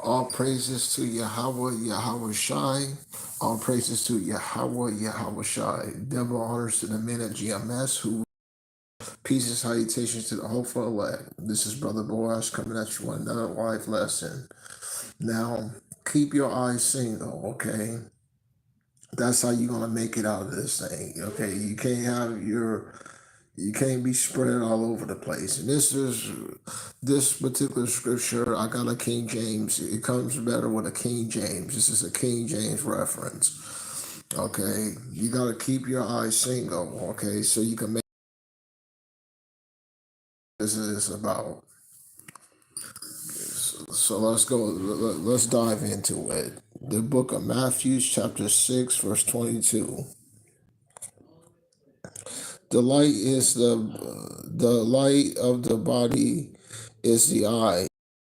All praises to Yahweh, Yahweh Shai. All praises to Yahweh, Yahweh Shai. Double honors to the men at GMS who peace and salutations to the hopeful elect. This is Brother Boaz coming at you with another life lesson. Now, keep your eyes single, okay? That's how you're gonna make it out of this thing. Okay, you can't be spread all over the place. And this particular scripture. I got a King James. It comes better with a King James. This is a King James reference. Okay, you gotta keep your eyes single. Okay, so you can make this is about. So let's go. Let's dive into it. The book of Matthew, chapter 6, verse 22. The light is the light of the body is the eye.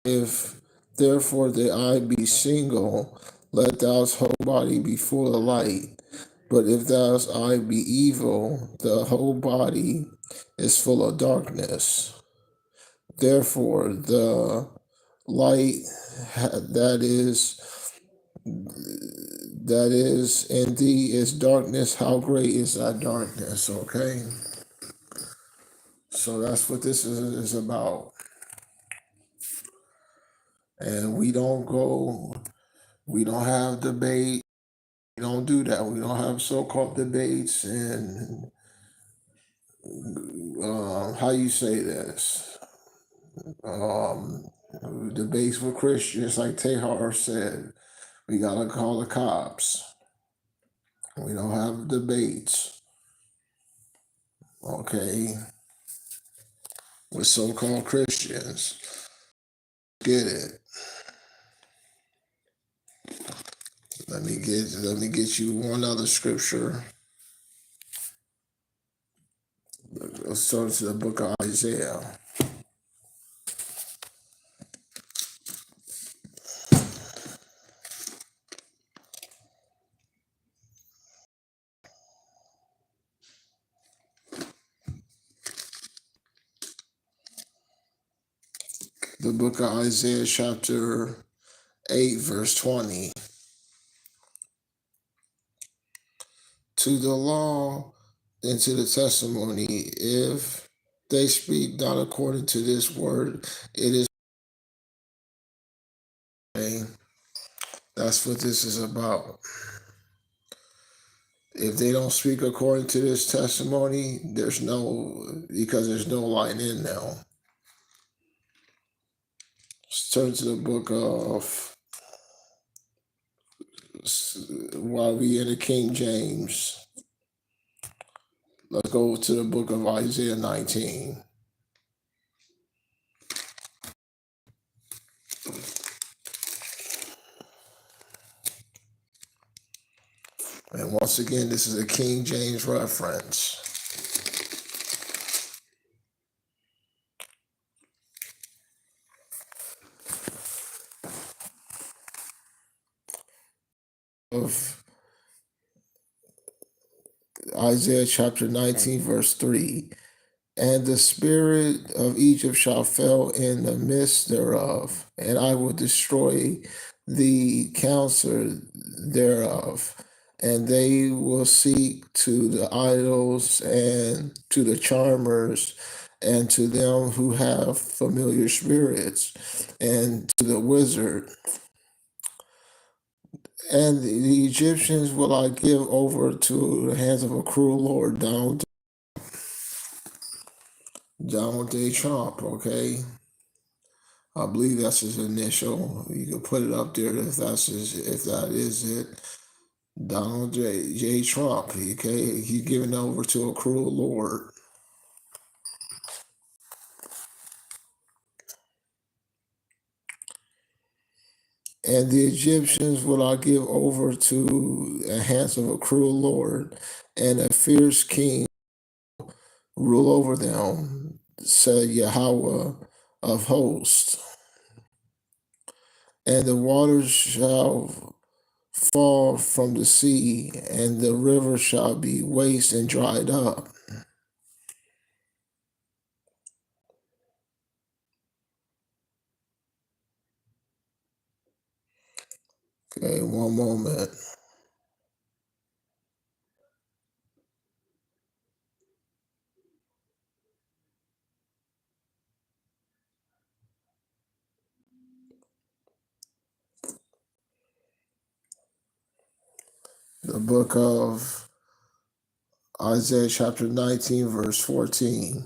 If therefore the eye be single, let thou's whole body be full of light. But if thou's eye be evil, the whole body is full of darkness. Therefore the light that is in thee is darkness. How great is that darkness? Okay. So that's what this is about. And we don't have debate. We don't do that. We don't have so-called debates and how you say this? Um, Debates with Christians, like Tehar said. We gotta call the cops. We don't have debates, okay, with so-called Christians. Get it? Let me get you one other scripture. Let's turn to the book of Isaiah. The book of Isaiah, chapter 8, verse 20. To the law and to the testimony, if they speak not according to this word, it is okay. That's what this is about. If they don't speak according to this testimony, there's no light in them. Let's turn to the book of, while we in the King James, let's go to the book of Isaiah 19. And once again, this is a King James reference. Of Isaiah chapter 19, verse 3. And the spirit of Egypt shall fail in the midst thereof, and I will destroy the counselor thereof. And they will seek to the idols and to the charmers and to them who have familiar spirits and to the wizard. And the Egyptians will I give over to the hands of a cruel lord. Donald J. Trump, okay? I believe that's his initial. You can put it up there if that is it. Donald J. Trump, okay? He's given over to a cruel lord. And the Egyptians will I give over to the hands of a cruel lord, and a fierce king rule over them, said Yahweh of hosts. And the waters shall fall from the sea, and the river shall be waste and dried up. Okay, one moment. The book of Isaiah chapter 19, verse 14.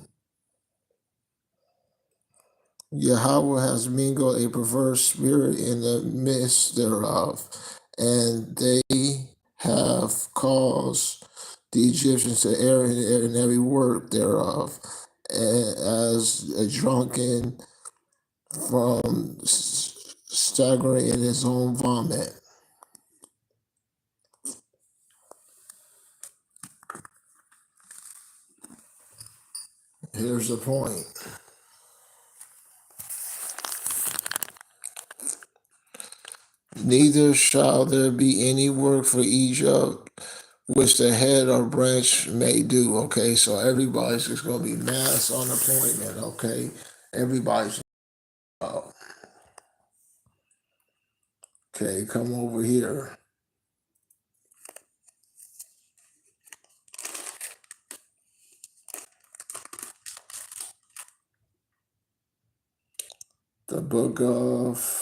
Yahweh has mingled a perverse spirit in the midst thereof, and they have caused the Egyptians to err in every work thereof, as a drunken from staggering in his own vomit. Here's the point. Neither shall there be any work for Egypt which the head or branch may do. Okay, so everybody's just going to be mass unemployment. Okay, everybody's. Okay, come over here. The book of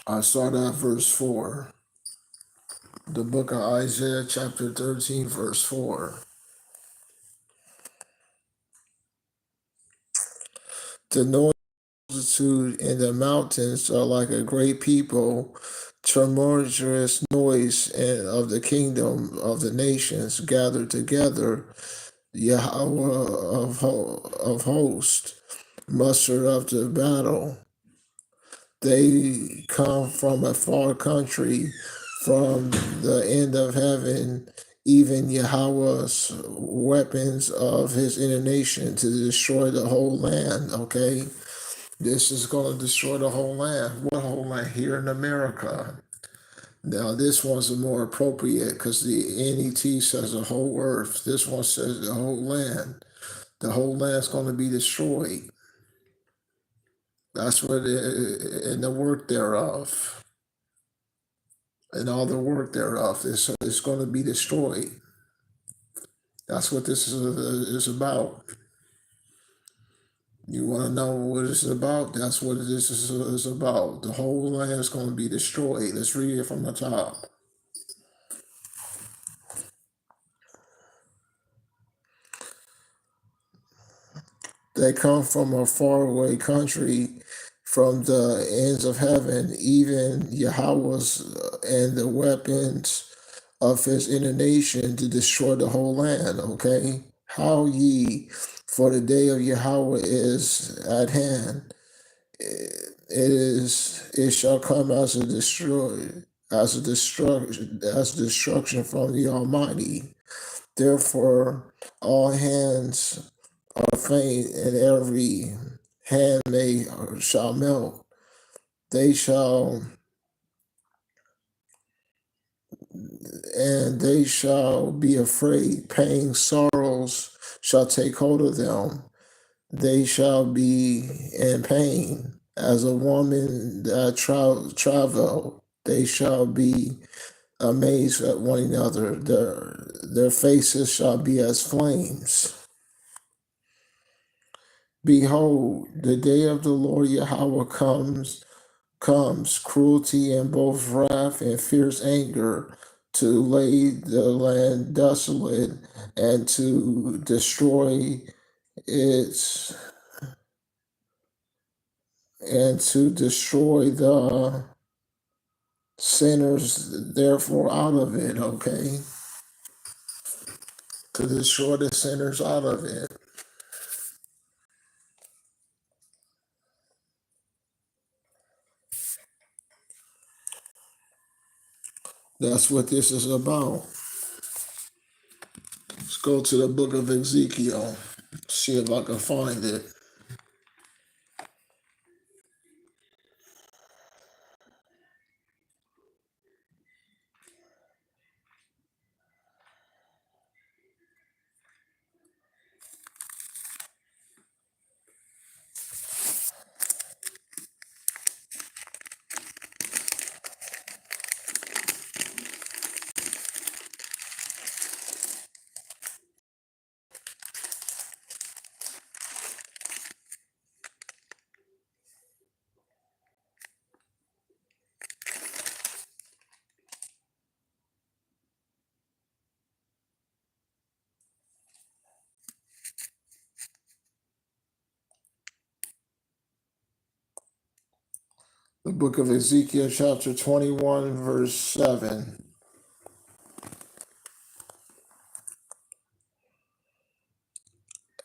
I start at verse 4. The book of Isaiah, chapter 13, verse 4. The multitude in the mountains are like a great people, tumultuous noise and of the kingdom of the nations gathered together. Yahweh of hosts mustered up to battle. They come from a far country, from the end of heaven, even Yahweh's weapons of his indignation to destroy the whole land. Okay, this is going to destroy the whole land. What whole land? Here in America. Now, this one's more appropriate because the NET says the whole earth. This one says the whole land. The whole land's going to be destroyed. That's what in the work thereof. And all the work thereof is going to be destroyed. That's what this is about. You want to know what this is about? That's what this is about. The whole land is going to be destroyed. Let's read it from the top. They come from a faraway country, from the ends of heaven, even Yahweh's and the weapons of his indignation to destroy the whole land. Okay? How ye, for the day of Yahweh is at hand. It shall come as a destruction from the Almighty. Therefore, all hands are faint, and every hand shall melt. They shall be afraid. Pain, sorrows shall take hold of them. They shall be in pain as a woman that travel. They shall be amazed at one another. Their faces shall be as flames. Behold, the day of the Lord Yahweh comes cruelty and both wrath and fierce anger, to lay the land desolate and to destroy its the sinners therefore out of it. Okay, to destroy the sinners out of it. That's what this is about. go to the book of Ezekiel, see if I can find it. The book of Ezekiel, chapter 21, verse 7.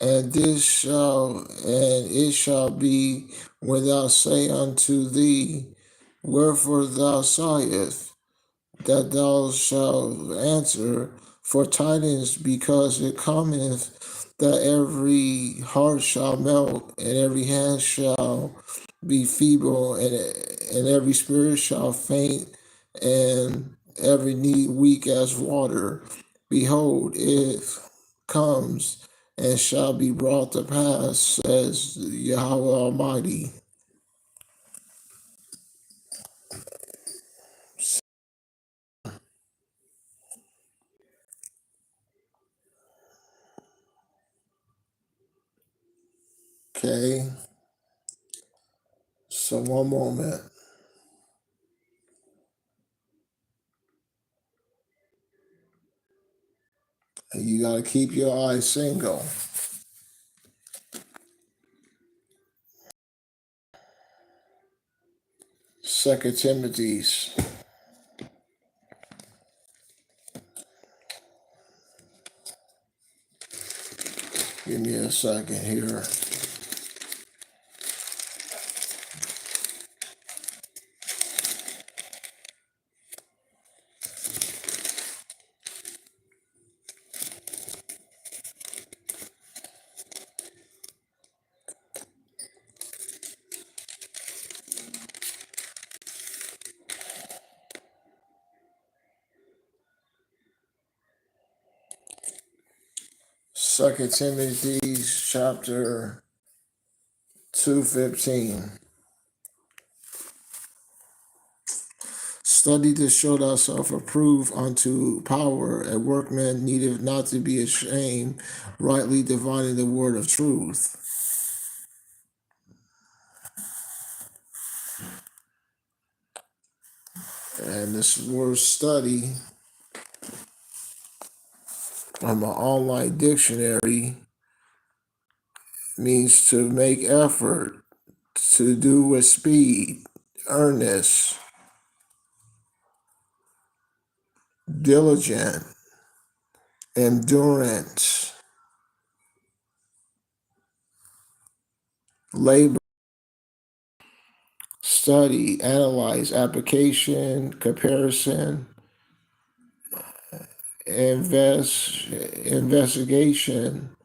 And it shall be when thou say unto thee, wherefore thou sighest, that thou shalt answer for tidings, because it cometh that every heart shall melt, and every hand shall be feeble, and every spirit shall faint, and every knee weak as water. Behold, it comes and shall be brought to pass, says Yahweh Almighty. Okay, so one moment. And you got to keep your eyes single. Second Timothy's. Give me a second here. Second Timothy's chapter 2:15. Study to show thyself approved unto power, a workman needeth not to be ashamed, rightly dividing the word of truth. And this word study from an online dictionary means to make effort, to do with speed, earnest, diligent, endurance, labor, study, analyze, application, comparison, investigation,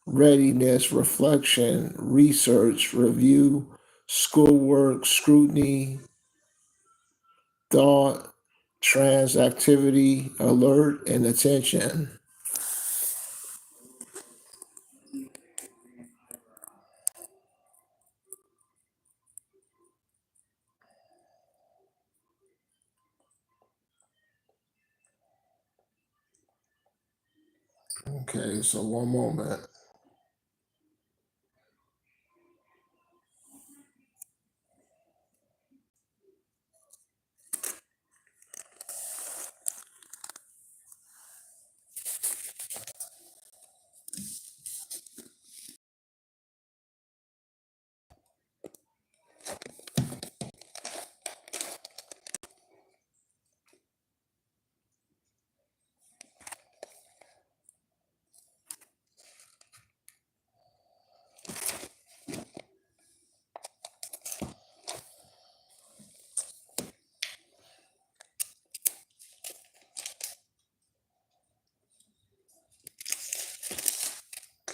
readiness, reflection, research, review, schoolwork, scrutiny, thought, transactivity, alert, and attention. Okay, so one moment.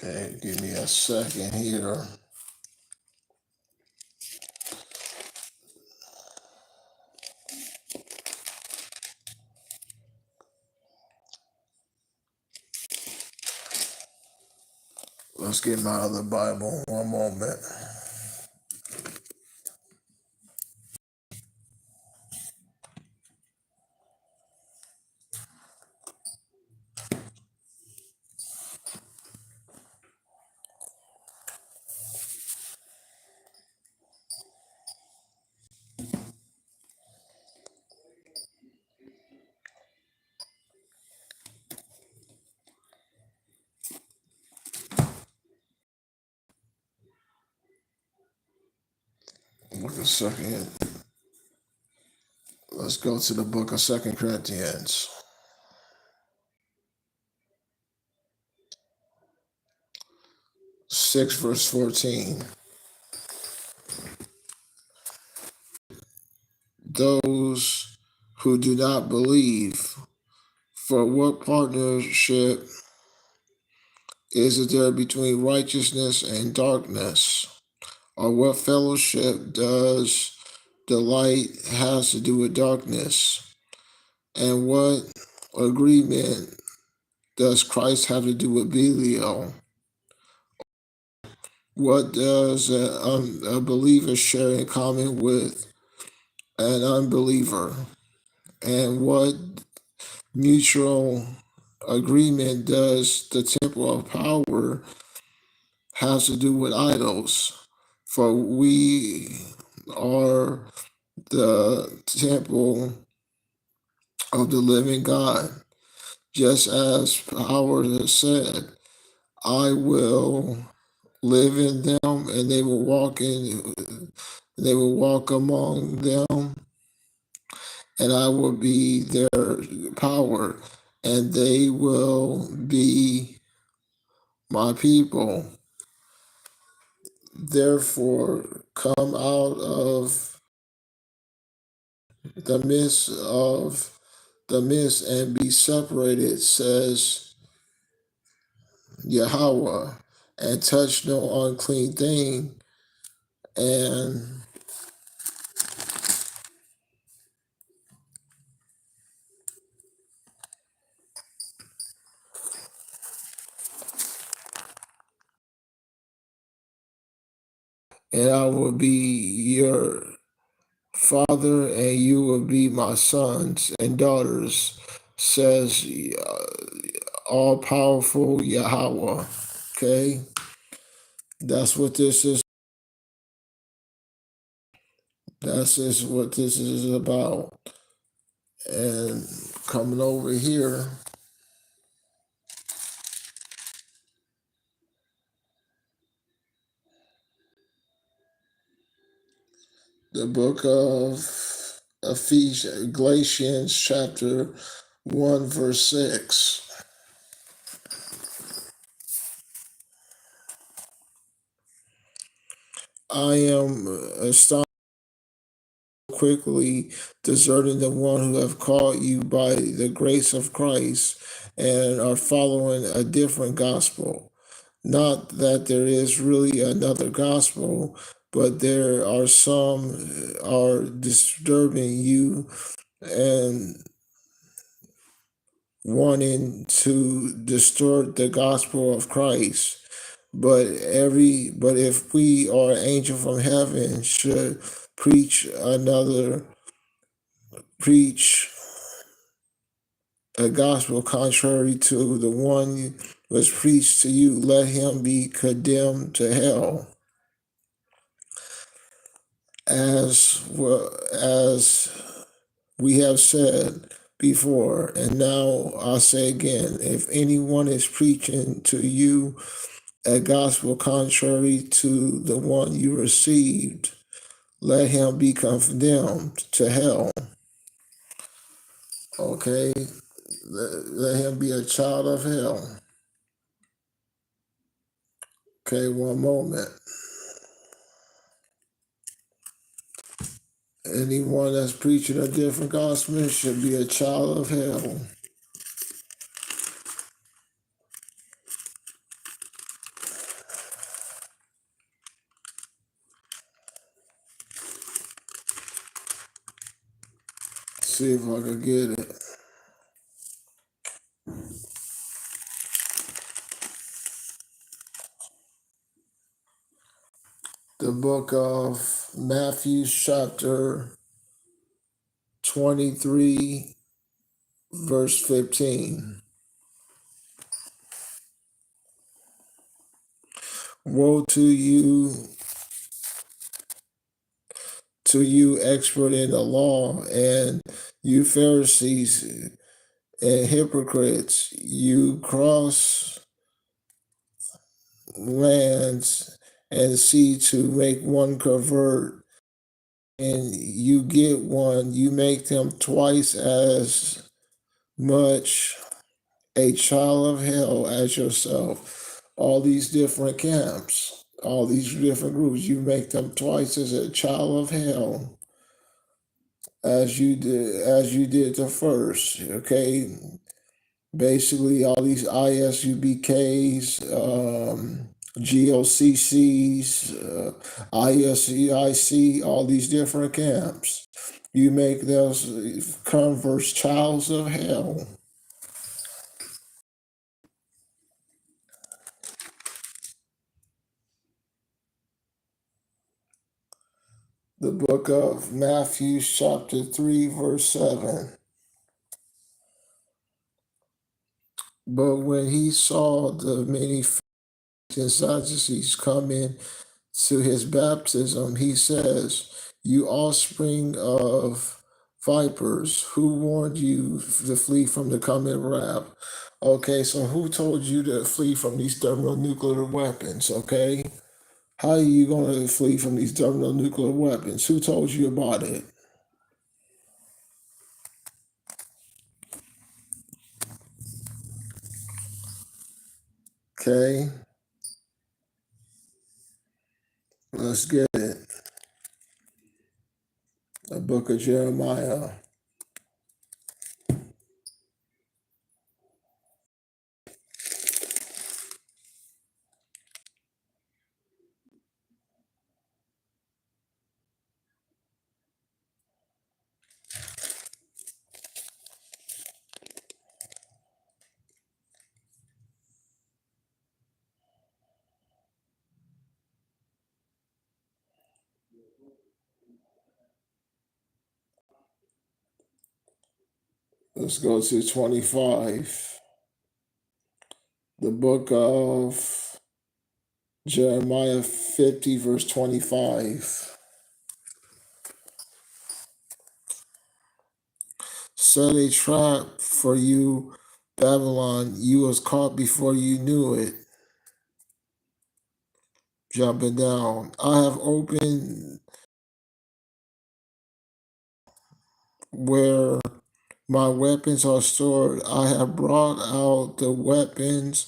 Okay, give me a second here. Let's get my other Bible. One moment. Look a second. Let's go to the book of 2 Corinthians. 6 verse 14. Those who do not believe, for what partnership is there between righteousness and darkness? Or what fellowship does the light has to do with darkness? And what agreement does Christ have to do with Belial? What does a believer share in common with an unbeliever? And what mutual agreement does the temple of power have to do with idols? For we are the temple of the living God, just as power has said, I will live in them and they will walk among them, and I will be their power, and they will be my people. Therefore, come out of the midst and be separated, says Yahweh, and touch no unclean thing, and I will be your Father, and you will be my sons and daughters, says all powerful Yahweh. Okay, that's what this is. That's just what this is about. And coming over here, the book of Ephesians, Galatians chapter 1, verse 6. I am astonished quickly deserting the one who have called you by the grace of Christ and are following a different gospel. Not that there is really another gospel, but there are some are disturbing you and wanting to distort the gospel of Christ. But if we or an angel from heaven should preach a gospel contrary to the one was preached to you, let him be condemned to hell. As well as we have said before, and now I'll say again, if anyone is preaching to you a gospel contrary to the one you received, let him be condemned to hell. Okay? Let him be a child of hell. Okay, one moment. Anyone that's preaching a different gospel should be a child of hell. see if I can get it. The book of Matthew, chapter 23, verse 15. Woe to you expert in the law, and you Pharisees and hypocrites, you cross lands and sea to make one convert, and you get one, you make them twice as much a child of hell as yourself. All these different camps, all these different groups, you make them twice as a child of hell as you did the first. Okay, basically all these ISUBKs, GOCCs, ISEIC, all these different camps. You make those converts childs of hell. The book of Matthew, chapter 3, verse 7. But when he saw the many and Sadducees come in to his baptism, he says, "You offspring of vipers, who warned you to flee from the coming wrath?" Okay, so who told you to flee from these thermonuclear weapons? Okay, how are you going to flee from these thermonuclear weapons? Who told you about it? Okay, let's get it. The book of Jeremiah. Let's go to 25. The book of Jeremiah 50, verse 25. Set a trap for you, Babylon. You was caught before you knew it. Jumping down. I have opened where my weapons are stored. I have brought out the weapons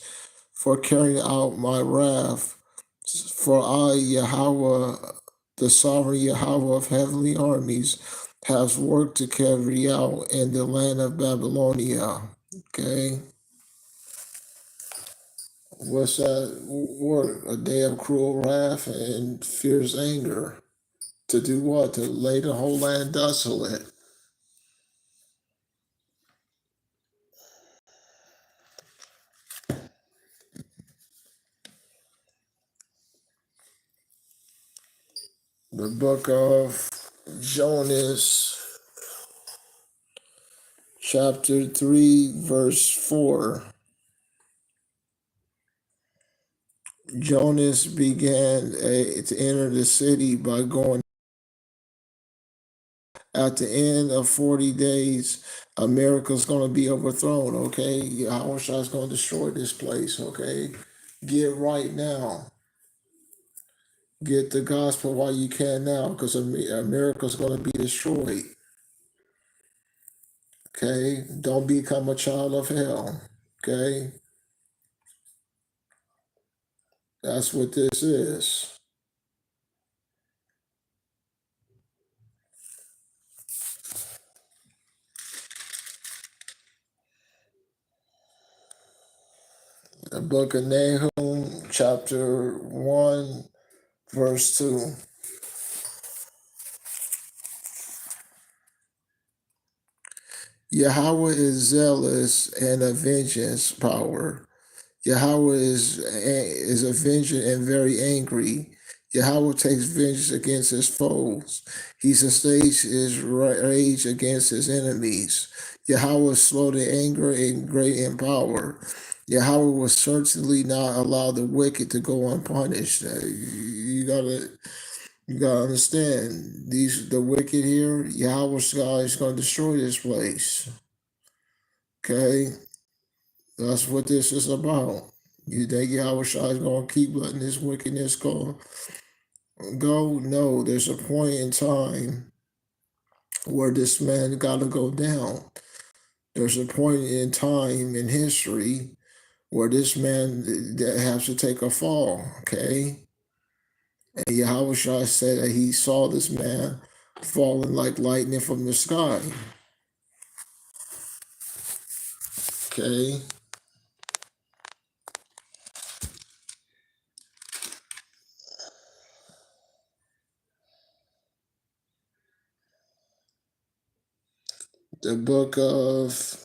for carrying out my wrath. For I, Yahweh, the sovereign Yahweh of heavenly armies, has work to carry out in the land of Babylonia. Okay. What's that work? A day of cruel wrath and fierce anger. To do what? To lay the whole land desolate. The book of Jonas, chapter 3, verse 4. Jonas began to enter the city by going. At the end of 40 days, America's going to be overthrown, okay? Yahushua going to destroy this place, okay? Get right now. Get the gospel while you can now, because America's going to be destroyed, okay? Don't become a child of hell, okay? That's what this is. The book of Nahum, chapter 1, verse 2. Yahweh is zealous and a vengeance power. Yahweh is avenging and very angry. Yahweh takes vengeance against his foes. He sustains his rage against his enemies. Yahweh is slow to anger and great in power. Yahweh will certainly not allow the wicked to go unpunished. You gotta understand the wicked here. Yahweh's God is gonna destroy this place. Okay, that's what this is about. You think Yahweh is gonna keep letting this wickedness go? No, there's a point in time where this man got to go down. There's a point in time in history where this man that has to take a fall. Okay, and Yahweh said that he saw this man falling like lightning from the sky. Okay. The book of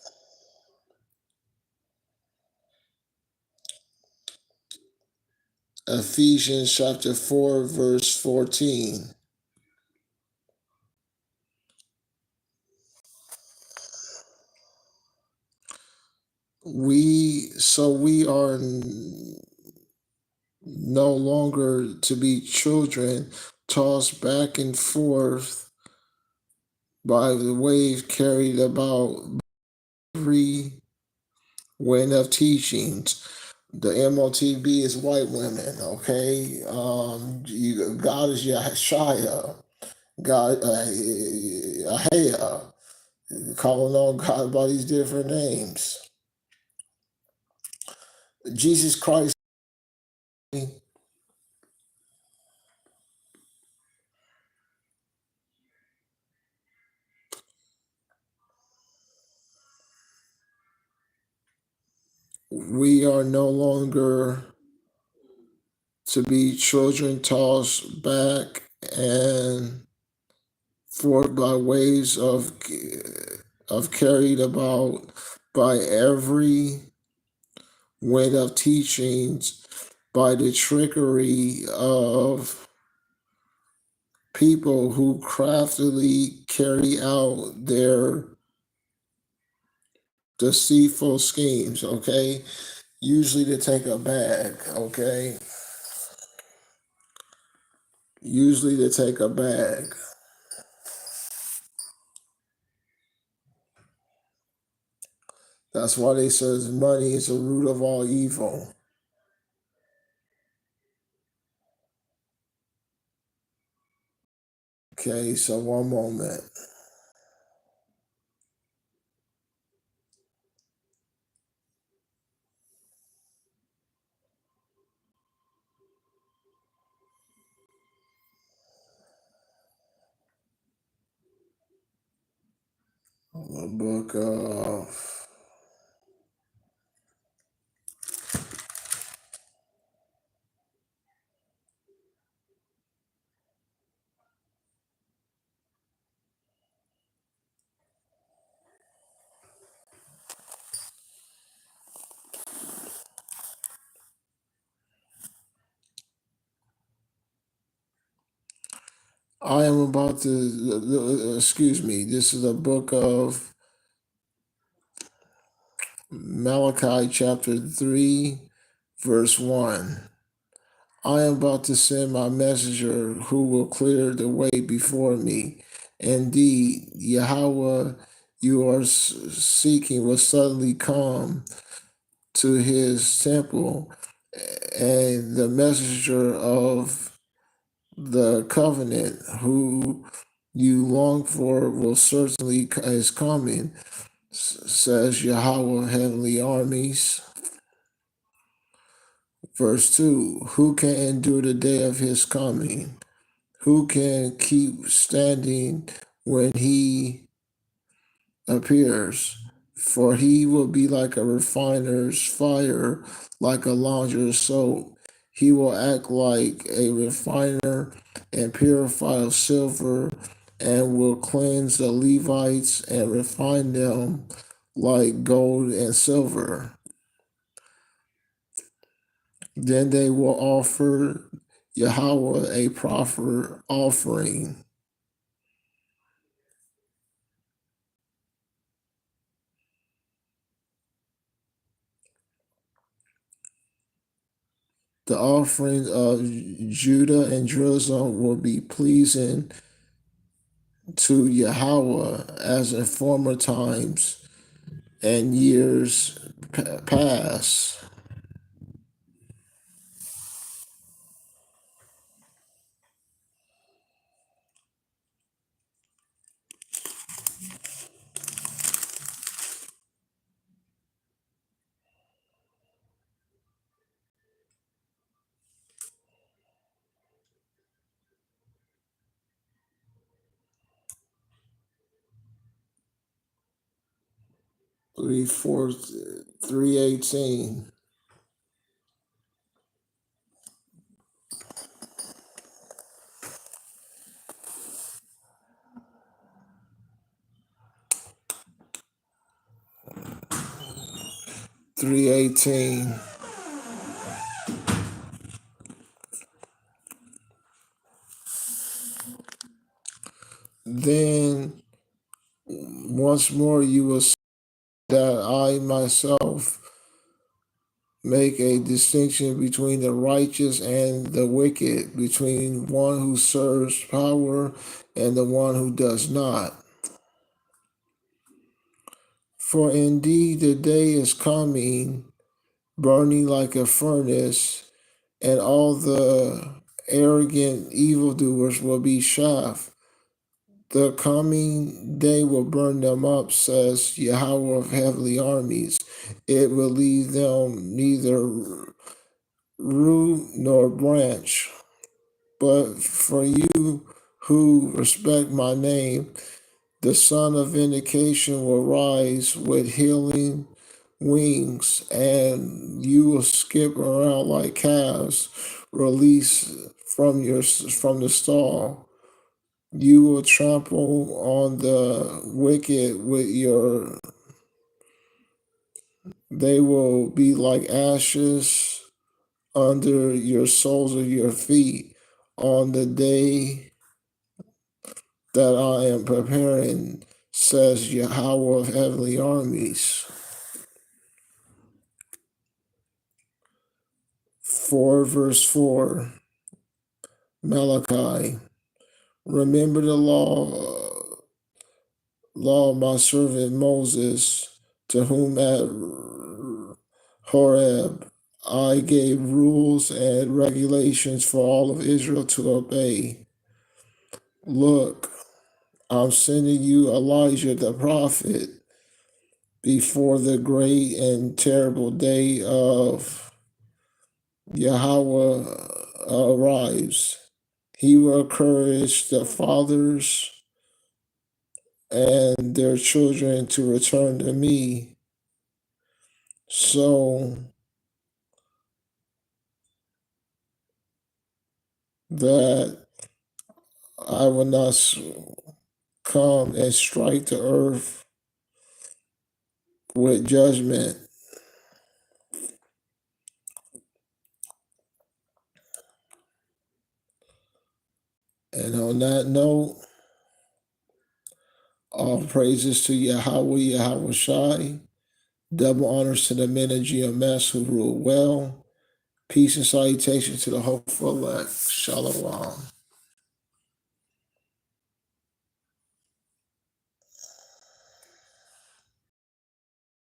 Ephesians chapter 4 verse 14. We are no longer to be children tossed back and forth by the waves carried about every wind of teachings. The MOTB is white women, okay? God is Yahshua, God, Ahia, calling on God by these different names. Jesus Christ. We are no longer to be children tossed back and forth by waves of carried about by every wind of teachings, by the trickery of people who craftily carry out their deceitful schemes, okay? Usually to take a bag, okay? Usually to take a bag. That's why they says money is the root of all evil. Okay, so one moment. The book of I am about to, excuse me, this is a book of Malachi chapter 3, verse 1. I am about to send my messenger who will clear the way before me. Indeed, Yahweh you are seeking will suddenly come to his temple, and the messenger of the covenant who you long for will certainly is coming, says Yahweh heavenly armies. Verse 2, who can endure the day of his coming? Who can keep standing when he appears? For he will be like a refiner's fire, like a launderer's soap. He will act like a refiner and purifier of silver and will cleanse the Levites and refine them like gold and silver. Then they will offer Yahweh a proper offering. The offering of Judah and Jerusalem will be pleasing to Yahweh as in former times and years past. 3:18. 3:18. Then once more you will see that I myself make a distinction between the righteous and the wicked, between one who serves power and the one who does not. For indeed the day is coming, burning like a furnace, and all the arrogant evildoers will be chaff. The coming day will burn them up, says Yahweh of heavenly armies. It will leave them neither root nor branch. But for you who respect my name, the Son of Vindication will rise with healing wings, and you will skip around like calves released from the stall. You will trample on the wicked with your. They will be like ashes under your soles of your feet on the day that I am preparing, says Yahweh of heavenly armies. 4 verse 4, Malachi. Remember the law of my servant Moses, to whom at Horeb I gave rules and regulations for all of Israel to obey. Look, I'm sending you Elijah the prophet before the great and terrible day of Yahweh arrives. He will encourage the fathers and their children to return to me, so that I will not come and strike the earth with judgment. And on that note, all praises to Yahweh, Yahweh Shai. Double honors to the men of GMS who rule well. Peace and salutation to the hopeful elect. Shalom.